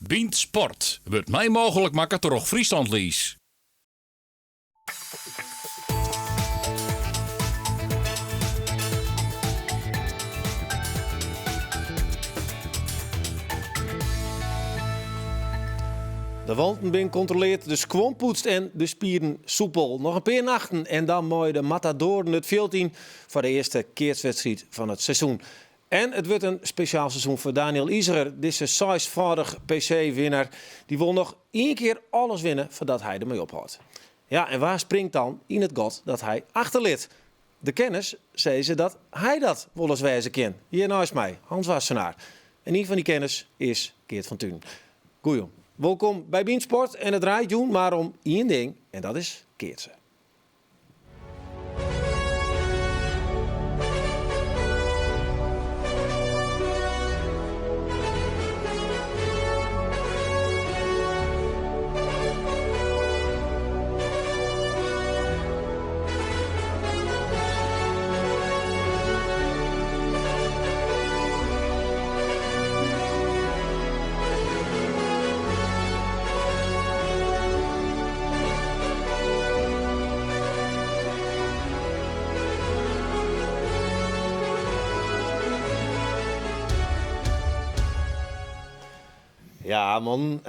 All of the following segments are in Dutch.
Bient Sport wordt mij mogelijk maken door Friesland Lies. De wanden ben controleert, de squam poetst en de spieren soepel. Nog een paar nachten en dan mooi de Matadoren het veld in voor de eerste keerswedstrijd van het seizoen. En het wordt een speciaal seizoen voor Daniel Iserer, deze zesvoudig PC-winnaar. Die wil nog één keer alles winnen voordat hij ermee ophoudt. Ja, en waar springt dan in het god dat hij achterlid? De kennis zei ze dat hij dat wel eens wijzen kan. Hier naast mij, Hans Wassenaar. En een van die kennis is Geert van Tuin. Goeie. Welkom bij Bient Sport en het draait doen maar om één ding en dat is keertsen. Ja man,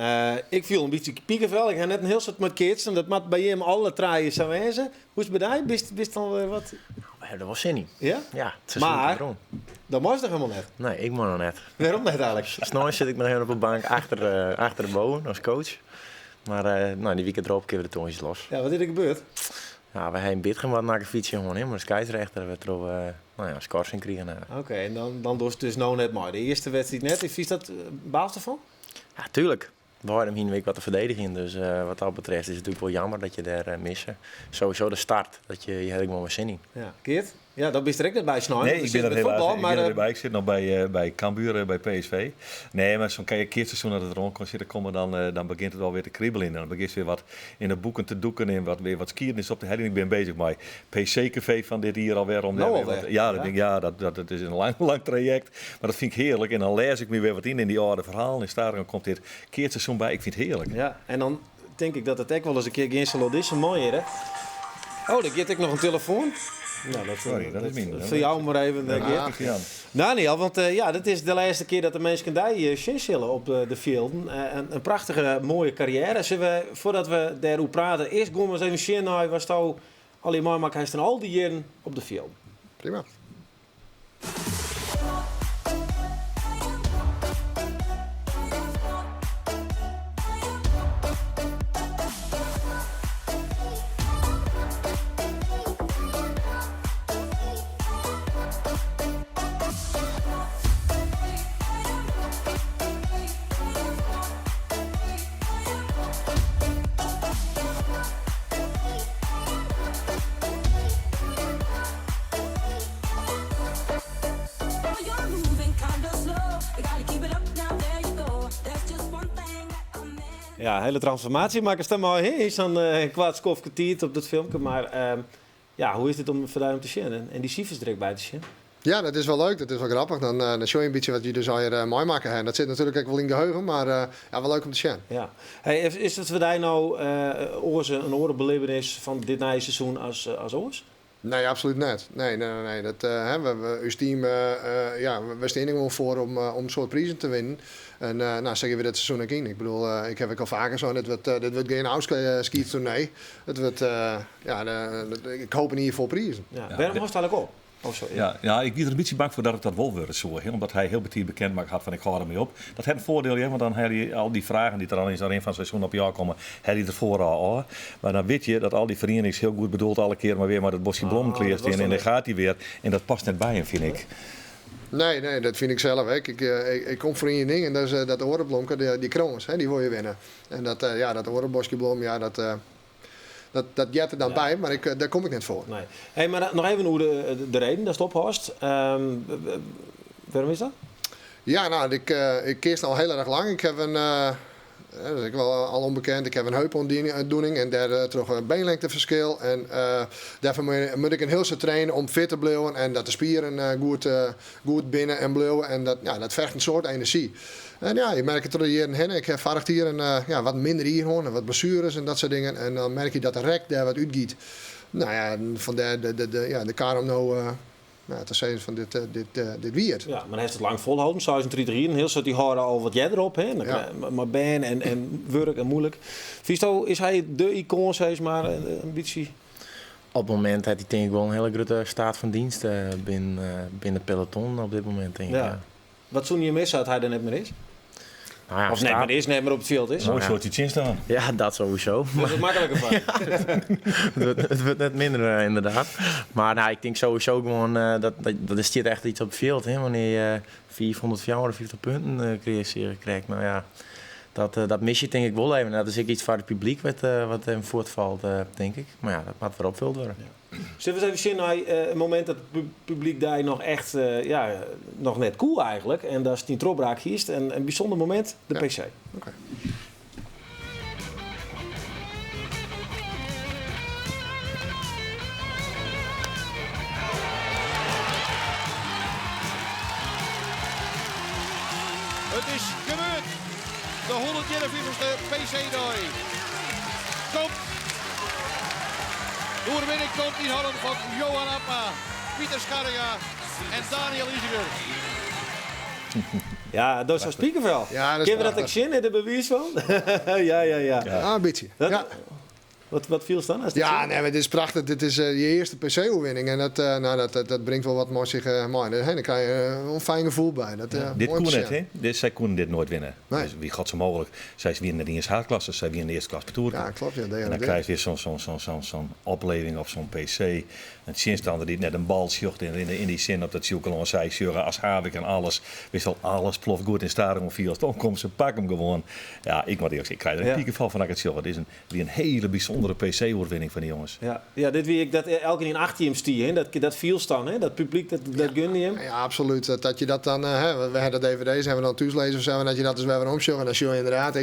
ik viel een beetje piekenvel. Ik heb net een heel soort met kids en dat moet bij hem alle traaien zijn wezen. Hoe is het bij jou? Bist dan wat? Ja, dat was zin niet. Ja? Ja, het is maar rond. dat moest toch helemaal net? Nee, ik moet nog net. Waarom net eigenlijk? S'nachts zit ik nog even op een bank achter de boven als coach. Maar die weekend erop kunnen we de toontjes los. Ja, wat is er gebeurd? Ja, we hebben een bit gemaakt naar de fiets gewoon in, maar de scheidsrechter werd erop schorsing kregen. Oké, en dan dus nou net maar. De eerste wedstrijd net, is dat baas ervan? Ja, tuurlijk. We hadden hem hier een week wat te verdedigen, dus wat dat betreft is het natuurlijk wel jammer dat je daar missen. Sowieso de start, dat je helemaal maar zin in. Ja, Geert? Ja, dat ben je er ook net bij snijden. Nee, ik ben er helaas bij. Ik zit nog bij Cambuur, bij PSV. Nee, maar zo'n keerseizoen dat het rond kan zitten komen, dan begint het wel weer te kriebelen. En dan begint weer wat in de boeken te doeken en weer wat skiernis op de heading. Ik ben bezig met PC-café van dit hier alweer. Dat is een lang traject. Maar dat vind ik heerlijk. En dan lees ik me weer wat in die oude verhalen. En daar komt dit keerseizoen bij. Ik vind het heerlijk. Ja, en dan denk ik dat het ook wel eens een keer geïnstalleerd is. Mooi hè? Oh, dan geeft ik nog een telefoon. Nou, dat is minder. Voor jou maar even. Daniel, want dit is de laatste keer dat de mensen die zullen op de velden. Een prachtige, mooie carrière. Voordat we daarover praten, eerst gaan we eens even zien naar was het al mooi, maar hij is dan al die jaren op de veld. Prima. Ja, hele transformatie. Maar ik stem maar heen. Is dan een kwaad skofketiert op dat filmpje. Maar hoe is het om te zien? En die cijfers direct bij te zien? Ja, dat is wel leuk. Dat is wel grappig. Dan show je een beetje wat je dus al mooi maken hebt. Dat zit natuurlijk ook wel in geheugen, maar wel leuk om te zien. Ja. Hey, is het voor jou nou een orenbelevenis van dit nieuwe seizoen als oors? Nee, absoluut niet. Nee. Dat, ons team, we staan er gewoon voor om een soort prijzen te winnen. En zeggen we dit seizoen ook in. Ik bedoel, ik heb ook al vaker zo, dit wordt geen ski-tournee. Ik hoop in ieder geval prijzen. Ja. Waarom was het eigenlijk op? Oh, sorry. Ja, ik ben er een beetje bang voor dat het wel wordt zo. Omdat hij heel bekend maakt had van ik ga ermee op. Dat heeft een voordeel, want dan heb je al die vragen die er al in van het seizoen op jou komen, heb je ervoor al. Maar dan weet je dat al die verenigingen heel goed bedoeld alle keer maar weer maar dat bosje bloemen kleert in en dan gaat hij weer. En dat past net bij hem, vind ik. Nee, dat vind ik zelf. Hè. Ik kom voor één ding en dat is dat orenblomken, die kroons, die wil je winnen. En dat orenbosjeblom, dat jet er dan bij, maar daar kom ik net voor. Nee. Hey, maar nog even hoe de reden, dat is het ophorst. Waarom is dat? Ja, ik keerst al heel erg lang. Ik heb dat is ik wel al onbekend. Ik heb een heupontdiening en daar toch een beenlengteverschil. En daarvoor moet ik een heel soort trainen om fit te blijven en dat de spieren goed binnen en blijven. En dat vergt een soort energie. En ja, je merkt het er hier heen. Ik heb vaak hier wat minder hier gewoon en wat blessures en dat soort dingen. En dan merk je dat de rek daar wat uitgiet. Nou ja, vandaar de kaart om nou te zeggen van dit wierd. Ja, maar hij heeft het lang volhouden. 2003 en heel soort die horen al wat jij erop. Hè? Maar ben en werk en moeilijk. Visto, is hij de icoon, zeg maar, een beetje... Op het moment heeft hij denk ik wel een hele grote staat van dienst binnen het peloton op dit moment, denk ik. Ja. Wat zou je missen dat hij er net meer is? Nou ja, Of net meer is, net meer op het veld is? Mooi soort iets in staan. Ja, dat sowieso. Dat is het makkelijker van. Het wordt net minder inderdaad. Maar nou, ik denk sowieso gewoon dat er zit echt iets op het veld. Hè, wanneer je 450 punten krijgt. Nou ja, dat mis je denk ik wel even. Dat is ook iets voor het publiek wat hem voortvalt, denk ik. Maar ja, dat moet weer opgevuld worden. Ja. Zullen we eens even zien naar een moment dat het publiek daar nog echt, nog net cool eigenlijk. En dat is die Trobraak kiest. En een bijzonder moment, de PC. Okay. Het is gebeurd. De 141ste PC-dooi. Komt. De overwinning komt in handen van Johan Apma, Pieter Skarringa en Daniel Iziger. Ja, dat is zo'n speakervel. Ja, dat is Ken je dat ik zin in de bewijs van? ja. Ah, een beetje. Dat- Ja. Wat viel staan? Als dat Ja, zo? nee, maar dit is prachtig. Dit is je eerste PC-overwinning. En dat brengt wel wat mooi zich mooi. Daar krijg je een fijn gevoel bij. Dit mooi kon om net, te hè? Zij konden dit nooit winnen. Nee. Dus wie gaat ze mogelijk? Zij is weer in de eerste haarklasse, zij weer in de eerste klas betoerd. Ja, klopt. Ja, En dan krijg je weer zo'n opleving op zo'n PC. Een zinstander die net een bal sjocht in die zin op dat Sjoekelon zei, Sjurre, als Havik en alles. Wist al alles ploft goed in stadion viel. Dan komt ze, pak hem gewoon. Ja, ik moet eerlijk zeggen, ik krijg er een piekenval van het Het is weer een hele bijzondere PC-overwinning van die jongens. Ja, dit wie ik dat elke in 8 team stie, hè? Dat viel staan, hè? Dat publiek, dat gunde hem. Ja, absoluut. Dat je dat dan, we hebben de DVD's, hebben we dan thuislezen of zo, en dat je dat dus weer weer omsjogt. En dan zie je inderdaad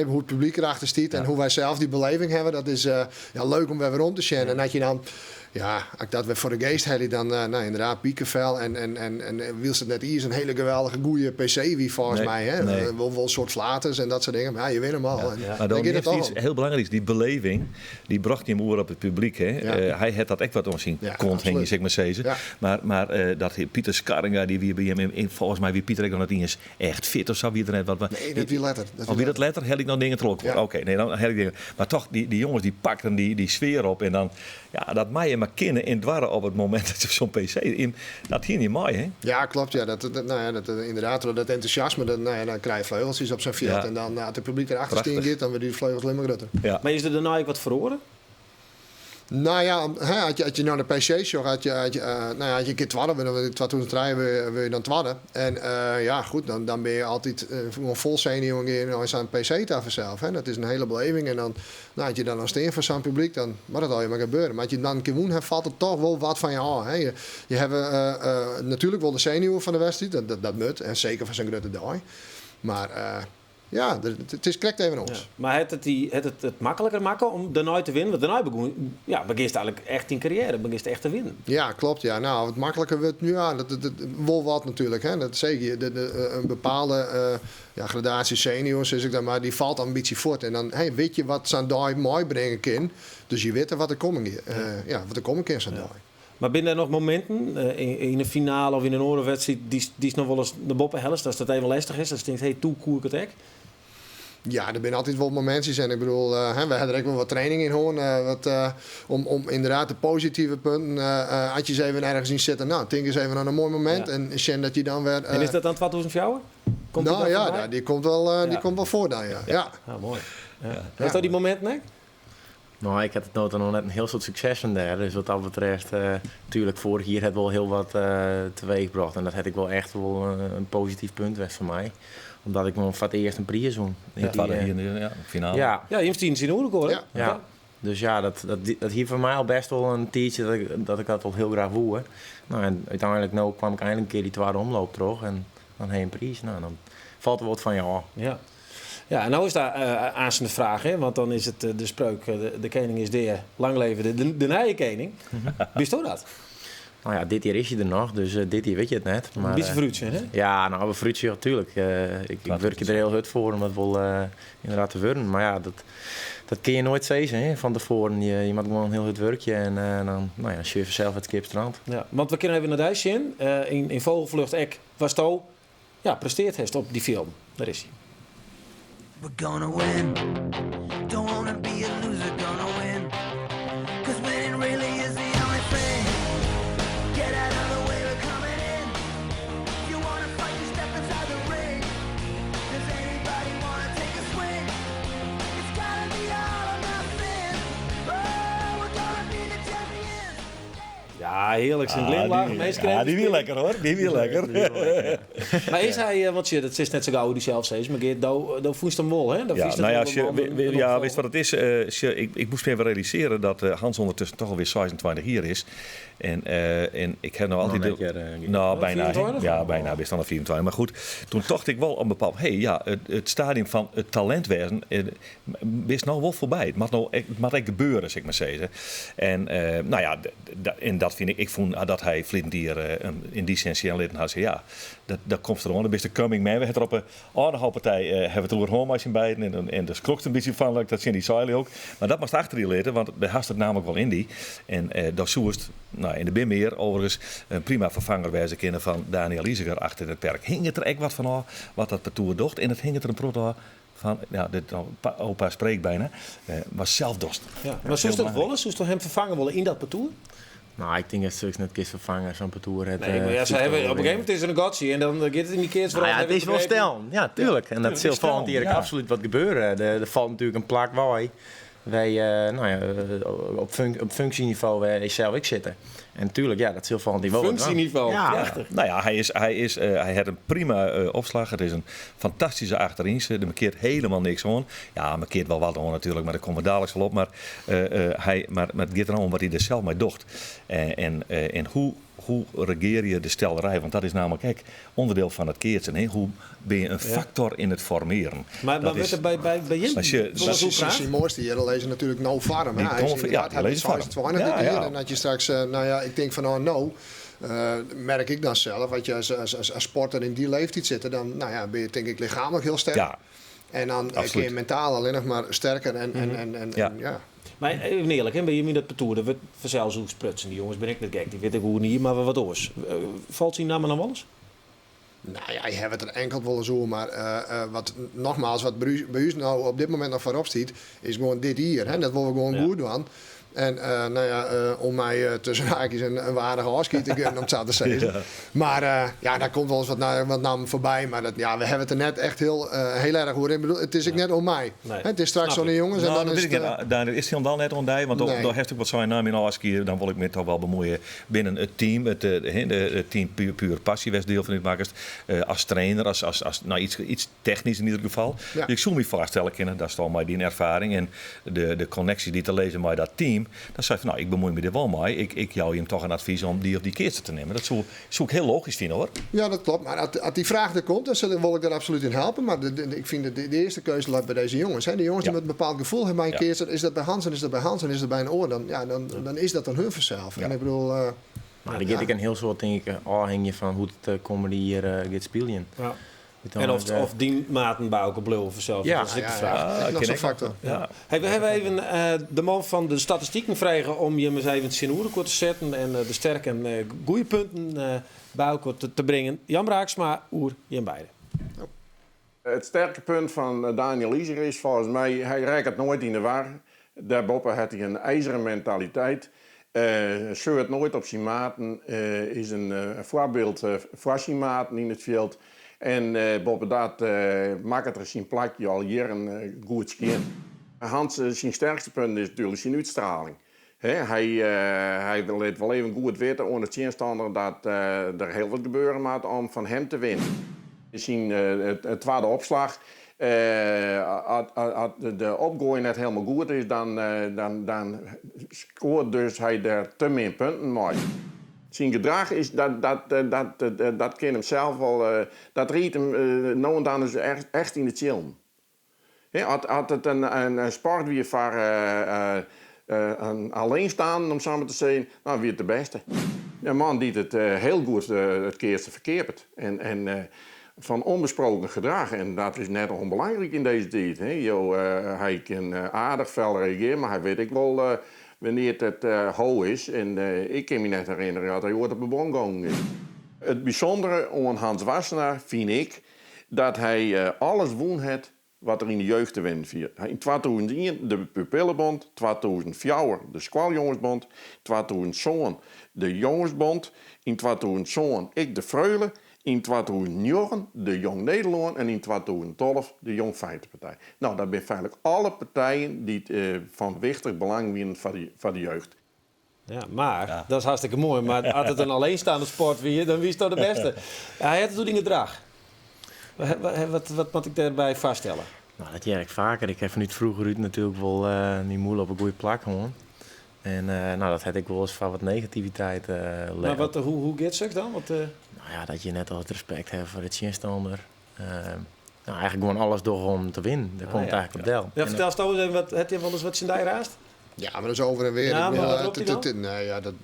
hoe het publiek erachter stiet en hoe wij zelf die beleving hebben. Dat is leuk om weer om te zien. En dat je dan, ja, als ik dat weer voor de geest heb, dan inderdaad Piekenvel en Wiels het net hier is een hele geweldige goede PC wie volgens mij. Hè? Wel een soort flaters en dat soort dingen. Maar ja, je wint hem al. En Maar dan gaat het heeft al iets om. heel belangrijks, die beleving, die bracht hij hem oor op het publiek. Hè? Hij had dat echt wat om zien kont hingen, zeg maar zeggen. Ja. Maar dat Pieter Skarringa, die wie bij hem, volgens mij wie Pieter ook nog niet eens echt fit of zo, wie er net wat. Nee, dat wie letter. Of wie dat letter, heb ik nog dingen trok. Ja. Oké, nee, dan heb ik dingen. Maar toch, die jongens die pakten die sfeer op en dan, ja, dat mij je maar kennen in dwarren op het moment dat je zo'n PC in, dat hier niet mooi, hè? Ja, klopt. Ja. Inderdaad, dat enthousiasme, dan krijg je vleugeltjes op zijn veld. Ja. En dan als het publiek erachter staan gaat, dan worden die vleugels alleen maar groter. Ja. Maar is er daarna ook wat verloren? Nou ja, als je naar de PC show had je een keer twadden, in 2003 wil je dan twadden. En ja, goed, dan ben je altijd gewoon vol zenuwen als aan een PC daar vanzelf. Dat is een hele beleving. En dan, als je dan aan steen voor zo'n publiek, dan mag dat al je maar gebeuren. Maar als je dan een keer woont hebt, valt er toch wel wat van je aan. Hè. Je hebt natuurlijk wel de zenuwen van de wedstrijd, dat moet. En zeker van zo'n grote dag. Maar ja, het is correct even ons. Ja. Maar het makkelijker maken om daarna te winnen? Want daarna begint eigenlijk echt in carrière, begint echt te winnen. Ja, klopt. Ja. Nou, wat makkelijker wordt nu aan. Dat wel wat natuurlijk. Hè. Dat zeker. Een bepaalde gradatie seniors is ik dan, maar die valt ambitie voort. En dan weet je wat zo'n dag mooi brengen kan. Dus je weet wat er komen kan zo'n dag. Maar binnen er nog momenten in een finale of in een andere wedstrijd die is nog wel eens de boppen helst, als dat even lastig is, als je denkt, hey, toe koer ik het hek? Ja, er zijn altijd wel momentjes. En ik bedoel, we hebben er ook wel wat training in hoor. Om inderdaad de positieve punten. Als je ze even ergens in zitten, nou, denk eens even aan een mooi moment. Ja. En zien dat je dan weer. En is dat dan 2000 voor jou? Nou ja, die komt wel voor dan, ja. Ah, mooi. Ja. Heeft dat die momenten, hè? Nou, ik had het nog net een heel soort succes van daar. Dus wat dat betreft, natuurlijk vorig jaar had wel heel wat teweeggebracht. En dat had ik wel echt wel een positief punt weg voor mij. Omdat ik me voor het eerst een prijs won. Ja, hier in de finale. Ja, je heeft zien hoor, hoor. Ja. Dus ja, dat hier voor mij al best wel een tijdje dat ik dat al heel graag woe. Nou, en uiteindelijk kwam ik eindelijk een keer die tweede omloop terug. En dan heen een prijs. Nou, dan valt er wat van je af. Ja, en nou is daar aanstaande vraag, hè? Want dan is het de spreuk, de koning is deer, lang leven de nieuwe koning. Wist je dat? Nou ja, dit jaar is hij er nog, dus dit jaar weet je het net. Maar, Een beetje fruitje, hè? Ja, nou, we fruitje natuurlijk. Ik werk er heel hard voor om het wel inderdaad te worden. Maar ja, dat kun je nooit zeggen, hè, van tevoren. Je maakt gewoon een heel hard werkje en dan surf je zelf het skipstrand. Ja, want we kunnen even naar Dijsje in. In Vogelvlucht Ek was to presteert heeft op die film. Daar is hij. We're gonna win. Don't wanna be a loser, gonna win. 'Cause winning really is the only thing. Get out of the way, we're coming in. You wanna fight, you step inside the ring. Does anybody wanna take a swing? It's gotta be all or nothing. Oh, we're gonna be the champions. Ja, heerlijk. Zijn glimlach. Ja, die weer lekker hoor. Die weer lekker. Maar is hij, want dat is net zo gauw die zelf zegt, maar dat voest hem wel, hè? Weet wat het is? Ik moest me even realiseren dat Hans ondertussen toch alweer 26 hier is. En ik heb nou altijd... bijna. 24? Ja, bijna. Best dan 24. Maar goed, toen dacht ik wel een bepaald... het stadium van het talentwezen is nou wel voorbij. Het mag echt gebeuren, zeg maar zeggen. En en dat vind ik... Ik vond dat hij Flint hier in die sensie lid had. Ja, dat komt er gewoon. De beste coming man. We hebben er op een aardige partij hebben we het over Hoormans in beiden. En daar schrok een beetje van. Dat zien die Siley ook. Maar dat moest achter die leden. Want daar had het namelijk wel in die. En dat zoest... in de Bimmeer overigens een prima vervanger wijze kennen van Daniel Isiger achter het perk. Hing het er echt wat van af wat dat parcours docht. En het hing het er een proto van, dit opa spreekt bijna, was zelfdost. Ja, maar zoest dat willen? Zoest hem vervangen willen in dat parcours? Nou, ik denk dat ze net kist vervangen zo'n parcours. Nee, maar ze hebben, op een gegeven moment is er een negotie en dan gaat het in die keer vooral. Het is wel stel. Ja, tuurlijk. En dat zal volgend jaar absoluut wat gebeuren. Er valt natuurlijk een plak waar wij op functieniveau waar zelf ik zitten. En natuurlijk, dat zal volgend jaar wel. Functieniveau. Ja. Hij had een prima opslag. Het is een fantastische achterin. Er markeert helemaal niks aan. Ja, markeert wel wat aan natuurlijk, maar daar komen we dadelijk wel op. Maar het gaat erom wat hij er zelf mee docht. En hoe regeer je de stelderij? Want dat is namelijk onderdeel van het keertsen. Hè? Hoe ben je een factor in het formeren? Maar wat is er bij je? Dat is mooiste hier. Lezen natuurlijk no farm. Hij is inderdaad, hij is 22 hier. En dat je straks, ik denk van merk ik dan zelf. Dat je als sporter in die leeftijd zit, dan ben je denk ik lichamelijk heel sterk. Ja. En dan kun je mentaal alleen nog maar sterker en Maar even eerlijk, hè, bij je in dat parcours, dat wordt vanzelf zo sprutsen. Die jongens ben ik net gek, die weet ik hoe niet, maar wat oors. Valt zijn namen dan wel eens? Nou ja, je hebt het er enkel willen zo, maar wat bij u nou op dit moment nog voorop staat, is gewoon dit hier. Hè? Dat willen we gewoon goed doen. En om mij tussen haakjes een waardige afschiet te kunnen, om het zo te zeggen. Ja. Maar daar komt wel eens wat namen voorbij. Maar we hebben het er net echt heel erg goed in. Ik bedoel, het is ook net om mij. Nee. Het is straks zo'n jongens. Nou, en dan is het, daar is hij dan net ondij. Want daar heeft ook wat zijn naam in Aski. Dan wil ik me toch wel bemoeien binnen het team. Het team puur passie was deel van dit makers. Als trainer, als iets technisch in ieder geval. Ja. Dus ik zou me voorstellen kunnen, dat is toch maar die ervaring. En de connectie die te lezen met dat team. Dan zei van, ik bemoei me er wel mee. Ik jou hem toch een advies om die of die keertje te nemen. Dat zou ik heel logisch vinden, hoor. Ja, dat klopt. Maar als die vraag er komt, dan wil ik daar absoluut in helpen. Maar ik vind de eerste keuze ligt bij deze jongens. Hè. Die jongens die met een bepaald gevoel hebben bij een keertje. Is dat bij Hans en is dat bij Hans en is dat bij een oor? Dan is dat dan hun vanzelf. Ja. En ik bedoel... maar dan ik een heel soort, denk ik, aanhangje van hoe het comedy hier gaat spelen. Ja. En of die maten bij elkaar blijven zelf. Ja, dat is de vraag. Dat is nog zo'n factor. Ja. Hey, we hebben even de man van de statistieken vragen om je eens even in orde te zetten en de sterke en goede punten bij elkaar te brengen. Jan Braaksma, oer je beide. Het sterke punt van Daniel Isiger is volgens mij, hij raakt het nooit in de war. Daarboven heeft hij een ijzeren mentaliteit. Scheurt nooit op zijn maten, is een voorbeeld voor zijn maten in het veld. En boven dat maakt het er zijn plakje al jaren goed skiën. Hans, zijn sterkste punt is natuurlijk zijn uitstraling. Hij laat wel even goed weten onder het tegenstander dat er heel wat gebeuren moet om van hem te winnen. Zijn het tweede opslag, als de opgooi net helemaal goed is, dan scoort dus hij er te min punten mee. Zijn gedrag is dat kan hem zelf wel, dat riet hem nou en dan dus echt in de chillen. Had het een sport wie voor alleen staan, om samen te zeggen, nou wie het de beste. Een man die het heel goed het keerste verkeerd. En van onbesproken gedrag. En dat is net onbelangrijk in deze tijd. Hij kan aardig fel reageren, maar hij weet ik wel wanneer het hoog is. En ik kan me net herinneren dat hij ooit op de bon gegaan is. Het bijzondere aan Hans Wassenaar vind ik dat hij alles won heeft wat er in de jeugd te winnen viel. In 2001 de Pupillenbond, 2004 de Squaljongensbond, 2007 de Jongensbond, in 2007 ik de Freulen, in 2009 de Jong Nederland en in 2012 de Jong Feitenpartij. Nou, dat zijn feitelijk alle partijen die van wichtig belang winnen voor de jeugd. Ja, maar dat is hartstikke mooi. Maar als het een alleenstaande sport weer, dan wie is toch de beste? Hij had het toen in gedrag. Wat moet ik daarbij vaststellen? Nou, dat werkt vaker. Ik heb vanuit vroeger uit natuurlijk wel niet moeilijk op een goede plek gewoon. En dat had ik wel eens van wat negativiteit leggen. Maar hoe gaat het dan? Nou ja, dat je net al het respect hebt voor de tegenstander. Eigenlijk gewoon alles door om te winnen. Dat komt eigenlijk op deel. Ja, vertel eens toch eens even, heb je wel eens wat je daar raast? Ja, maar dat is over en weer. Ja, Ik bedoel, maar wat roept hij dan? nee, ja, dat...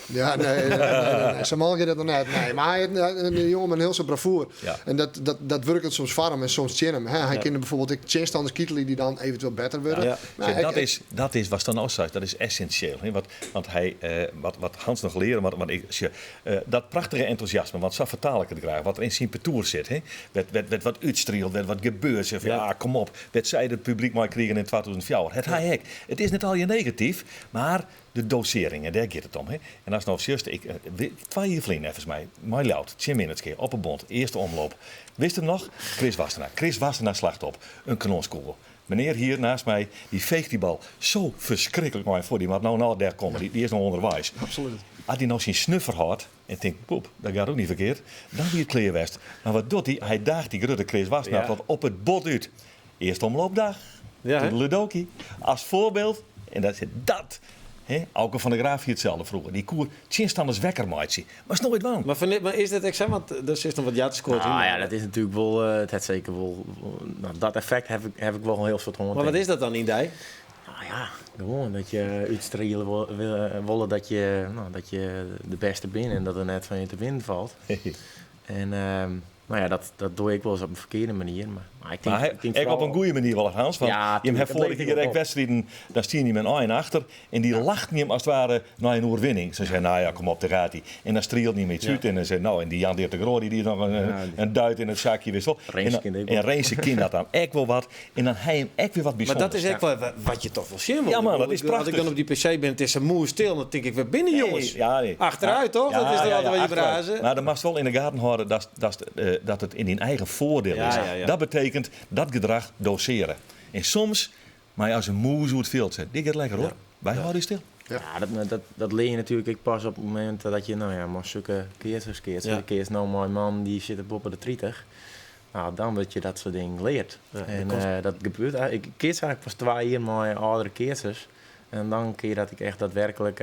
Ja, nee. Ze mogen dat nog net. Nee, maar hij heeft een jongen met een heel zijn bravoer. Ja. En dat werkt soms warm en soms tjen hem. Hij kent bijvoorbeeld tegenstanders kietelen die dan eventueel beter worden. Ja. Nou, Dat is wat dan ook zegt, dat is essentieel. Hè? Want hij, wat Hans nog leren, dat prachtige enthousiasme, want zo vertaal ik het graag, wat er in zijn petoer zit. Hè? Werd wat uitstrielt, werd wat gebeurt. Zeg van, ja, kom op. Werd zij het publiek maar kregen in 2004. Het is niet al je negatief, maar de doseringen, daar gaat het om. Hè? En als nou juist, 2 jaar geleden even mij, mij luid, 10 minuten op een bond, eerste omloop. Wist hem nog? Chris Wassenaar slacht op, een kanonskogel. Meneer hier naast mij, die veegt die bal zo verschrikkelijk mooi voor. Die moet nou daar komen, die is nog onderwijs. Absoluut. Als hij nou zijn snuffer had en denkt, poep, dat gaat ook niet verkeerd, dan wie het kleerwest. Maar wat doet hij? Hij daagt die grote Chris Wassenaar tot op het bot uit. Eerste omloopdag. Ja, hè? Ludoki. Als voorbeeld, en dat is dat. Auke van der Graaf hier hetzelfde vroeger. Die koer, tjinstanders wekker maatje. Maar is nooit waan. Maar is dit examen? Want er zit nog wat ja te scoren. Nou ja, dat is natuurlijk wel, het heeft zeker wel, dat effect heb ik wel een heel soort honderd. Maar wat is dat dan in die? Nou ja, gewoon dat je uitstrelen willen dat je de beste bent en dat er net van je te winnen valt. En nou ja, dat doe ik wel eens op een verkeerde manier. Maar ik denk vooral op een goede manier wel, Hans. Want je hebt vorige keer wedstrijden, daar stien je met een achter. En die lacht niet als het ware naar een overwinning. Ze zeggen, nou ja, kom op, daar gaat hij. En dan strielt niet meer uit. En dan zeggen, nou, en die Jan Dirk de Groot, die nog een duit in het zakje wissel. En Reense kind dat dan echt wel wat. En dan hij hem echt weer wat bijzonders. Maar dat is echt wel wat je toch wel zien wil. Ja, man, dat is prachtig. Als ik dan op die PC ben, het is een moe stil, dan denk ik, we binnen jongens. Nee. Achteruit, toch? Dat is er altijd wat je brazen. Maar dan mag je wel in de gaten houden dat het in je eigen voordeel is. Ja. Dat betekent dat gedrag doseren. En soms, maar als een moe zo het veld zet, die gaat lekker hoor. Wij houden stil. Ja, dat leer je natuurlijk ook pas op het moment dat je, nou ja, maar zulke keertjes. Keert nou mooi man die zit op de 30. Nou, dan dat je dat soort dingen leert. Ja, en dat gebeurt eigenlijk. Ik keert eigenlijk pas 2 jaar met oudere keertjes. En dan keer dat ik echt daadwerkelijk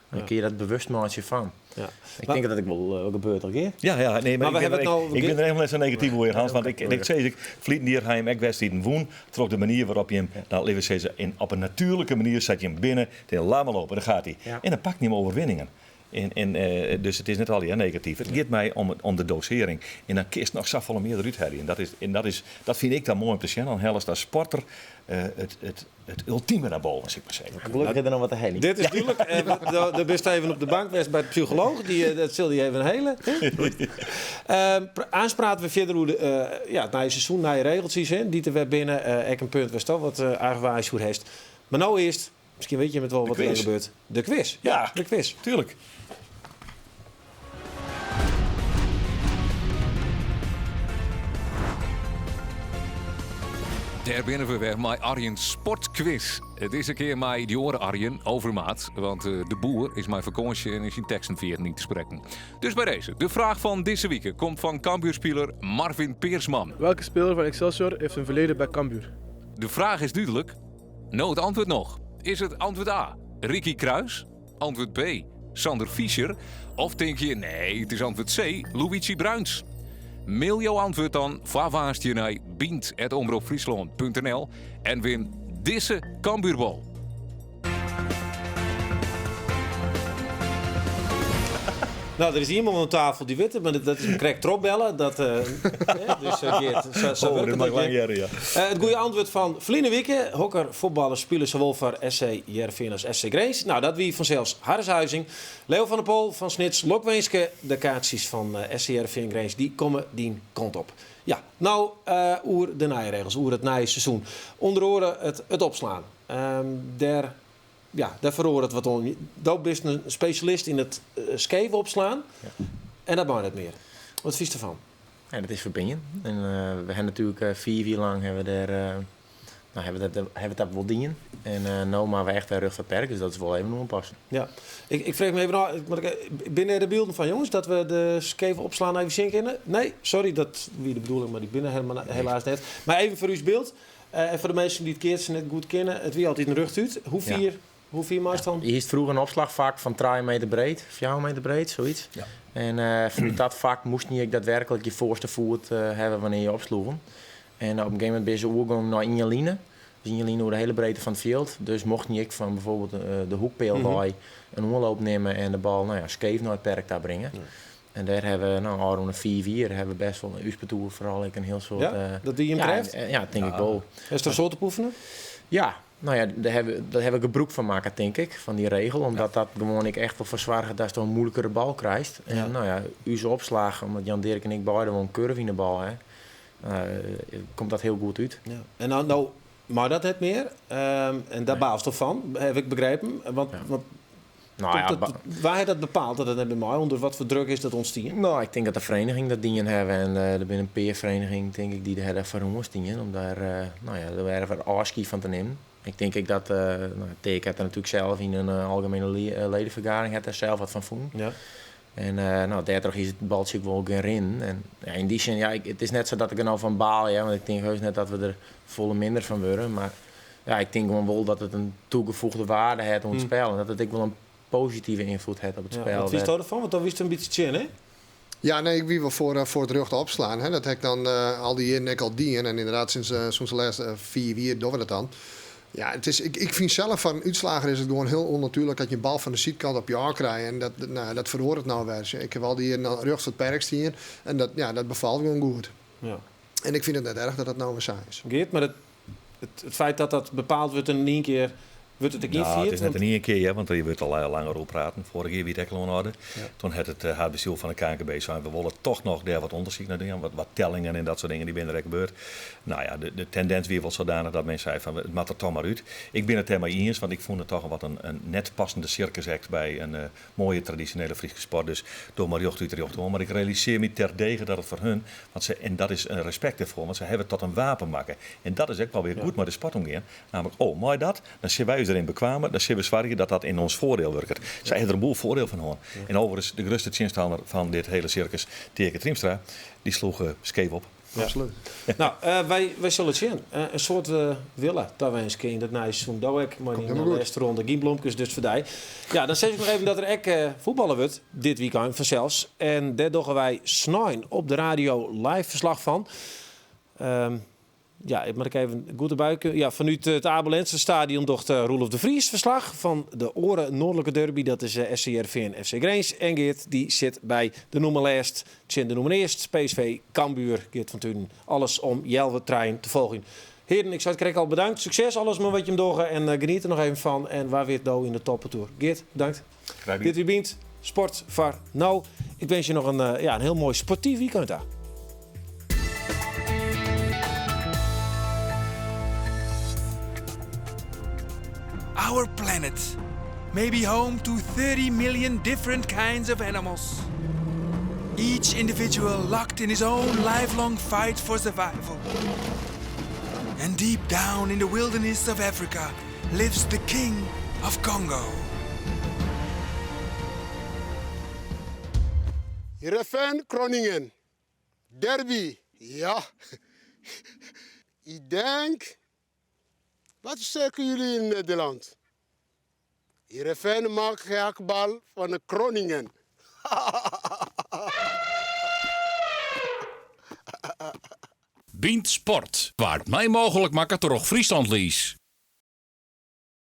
een keer dat bewustmaatje van. Ja. Ik denk dat ik wel gebeurt al keer. Ja, nee, maar we hebben het nou... ik ben er helemaal net zo negatief over, Hans. Want ik zei, Vlieten hier ga je hem echt wedstrijden woen. Trok de manier waarop je hem, dan leven ze op een natuurlijke manier, zet je hem binnen, laat maar lopen, dan gaat hij. Ja. En dan pakt hij hem overwinningen. Dus het is net al negatief. Het gaat mij om de dosering. En dan kiest nog zoveel meer eruit hebben. Dat vind ik dan mooi om te zien. Dan helst als sporter het ultieme naar boven, zeg maar zeggen. Gelukkig heb je er nog wat te heen. Dit is duidelijk. De best even op de bank bij de psycholoog. Dat zul je even helen. Aanspraken we verder hoe het nieuwe seizoen, naar je regeltjes in. Die te weer binnen. Ik een punt was toch wat aangewijs hoe heeft. Maar nou eerst, misschien weet je met wel wat er gebeurt. De quiz. Ja, de quiz. Tuurlijk. Daar binnen we weer met Arjen Sportquiz. Het is een keer met die oren Arjen overmaat. Want de boer is mijn vakantie en is in tekstenveer niet te spreken. Dus bij deze. De vraag van deze week komt van Cambuurspeler Marvin Peersman. Welke speler van Excelsior heeft een verleden bij Cambuur? De vraag is duidelijk. Nou, het antwoord nog. Is het antwoord A, Ricky Kruis? Antwoord B, Sander Fischer? Of denk je, nee, het is antwoord C, Luigi Bruins? Mail jouw antwoord dan vaarwaarst je naar bient@omroepfriesland.nl en win deze Cambuurbal. Nou, er is iemand aan tafel die weet het, maar dat is een correct tropbellen. Dat, dus Geert, zo werkt dat mag het. lang jaren, ja. Het goede antwoord van Vliene Wieke. Hokker, voetballers spelen zowel voor SC Heerenveen als SC Grace. Nou, dat wie vanzelfs Harreshuizing. Leo van der Poel van Snits, Lokweenske. De kaartjes van SC Heerenveen Grace, die komen die kant op. Ja, nou, oer de nijregels, oer het seizoen. Onder oren het opslaan. Daar verhoor het wat on. Dat is een specialist in het scheven opslaan. Ja. En dat mag niet meer. Wat vies ervan? Ja, dat is verbinden. En we hebben natuurlijk 4 jaar lang hebben we dat wel dienen. En nu maar we echt bij rug verperken, dus dat is wel even aanpassen. Ja, ik vraag me even af, binnen de beelden van jongens dat we de scheven opslaan even zien kennen? Nee, sorry, dat wie de bedoeling, maar die binnen helemaal helaas net. Maar even voor uw beeld, en voor de mensen die het keertje net goed kennen, het wie altijd een rug uit. Hoe vier maart dan? Je hield vroeger een opslagvak van 3 meter breed, 4 meter breed, zoiets. Ja. En vanuit dat vak moest je daadwerkelijk je voorste voet hebben wanneer je opsloeg. En op een gegeven moment ben je oorgang naar Injaline. Dus Injaline over de hele breedte van het veld. Dus mocht niet van bijvoorbeeld de hoekpeel een omloop nemen en de bal scheef naar het perk daar brengen. Ja. En daar hebben we, al 4-4, hebben we best wel een Uspetour vooral een heel soort... Ja, dat die hem krijgt? Ja, denk ik wel. Is er een soort te poefenen? Ja, nou ja, daar hebben we gebruik van maken, denk ik, van die regel. Omdat dat gewoon ik echt wel verzwaar dat je toch een moeilijkere bal krijgt. En uw opslagen, omdat Jan Dirk en ik beide wel een curve in de bal hebben, komt dat heel goed uit. Ja. En nou maar dat het meer. En daar baalt toch van, heb ik begrepen. Want waar hij dat bepaalt, dat het bij mij, onder wat voor druk is dat ontstien? Nou, ik denk dat de vereniging dat dingen hebben. En er ben een peervereniging, denk ik, die er hebben voor ons dingen. Om daar er even afscheid van te nemen. Ik denk dat Teek had er natuurlijk zelf in een algemene ledenvergadering had er zelf wat van voelen. Ja. En daardoor is het baltje wel erin. En in die zin, het is net zo dat ik er nou van baal, want ik denk heus net dat we er volle minder van worden. Maar ik denk gewoon wel dat het een toegevoegde waarde heeft op het spel. En dat het ook wel een positieve invloed heeft op het spel. Wat wist je ervan? Want dan wist je een beetje chin, hè? Ja, nee, ik wie wel voor het rug te opslaan. Hè. Dat heb ik dan al die jaren al dien. En inderdaad, sinds de laatste 4 jaar doen we dat dan. Ja, het is, ik vind zelf van een uitslager is het gewoon heel onnatuurlijk dat je een bal van de zijkant op je arm krijgt. En dat verhoort het nou weer. Ik heb al die rug tot perks hier en dat bevalt gewoon goed. Ja. En ik vind het net erg dat dat nou weer zo is. Geert, maar het feit dat dat bepaald wordt in één keer... Wordt het het is net in één keer, want je wordt al langer over praten. Vorige keer wie het al hadden. Ja. Toen had het bestuur van de KNKB zijn. We willen toch nog daar wat onderzoek naar doen. Wat tellingen en dat soort dingen die binnen er gebeurt. Nou ja, de tendens weer wel zodanig dat mensen zeiden van het maakt er toch maar uit. Ik ben het helemaal eens, want ik vond het toch wat een net passende circusact bij een mooie traditionele Friese sport. Dus door maar jocht uit de jocht. Maar ik realiseer me terdege dat het voor hun, en dat is een respect ervoor, want ze hebben het tot een wapen maken. En dat is ook wel weer goed met de sport omgaan. Namelijk, mooi dat, dan zien wij erin bekwamen, dan zien we zwaar dat in ons voordeel werkt. Zij hebben er een boel voordeel van hoor. Ja. En overigens, de grootste tegenstander van dit hele circus, Tjeke Triemstra, die sloeg scheef op. Ja. Absoluut. Nou, wij zullen het zien. Een soort villa, daar wij eens in dat seizoen. Daar ik maar in de eerste ronde. Geen bloemkes, dus voor die. Ja, dan zeg ik nog even dat er ook voetballen wordt dit weekend vanzelfs. En daar doen wij snijden op de radio live verslag van. Ja, ik moet even goed erbij kunnen. Ja, vanuit het Abelense stadion docht Roelof de Vries verslag van de Oren Noordelijke Derby. Dat is SC Heerenveen FC Grace. En Geert die zit bij de nummerlijst. De nummer eerst, PSV, Cambuur, Geert van Tunen. Alles om Jelwe trein te volgen. Heren, ik zou het al bedankt. Succes, alles maar wat je hem doorgaan. En geniet er nog even van. En waar weer het in de toppentour. Geert, bedankt. Dit wie bent Sport voor nou. Ik wens je nog een heel mooi sportief weekend daar. Our planet may be home to 30 million different kinds of animals. Each individual locked in his own lifelong fight for survival. And deep down in the wilderness of Africa lives the King of Congo. Heerenveen Groningen. Derby, ja. Ik denk... Wat zeggen jullie in Nederland? Heerenveen maakt gehaktbal van de Groningen. Bient Sport, waar het mij mogelijk maakt toch Friesland lies.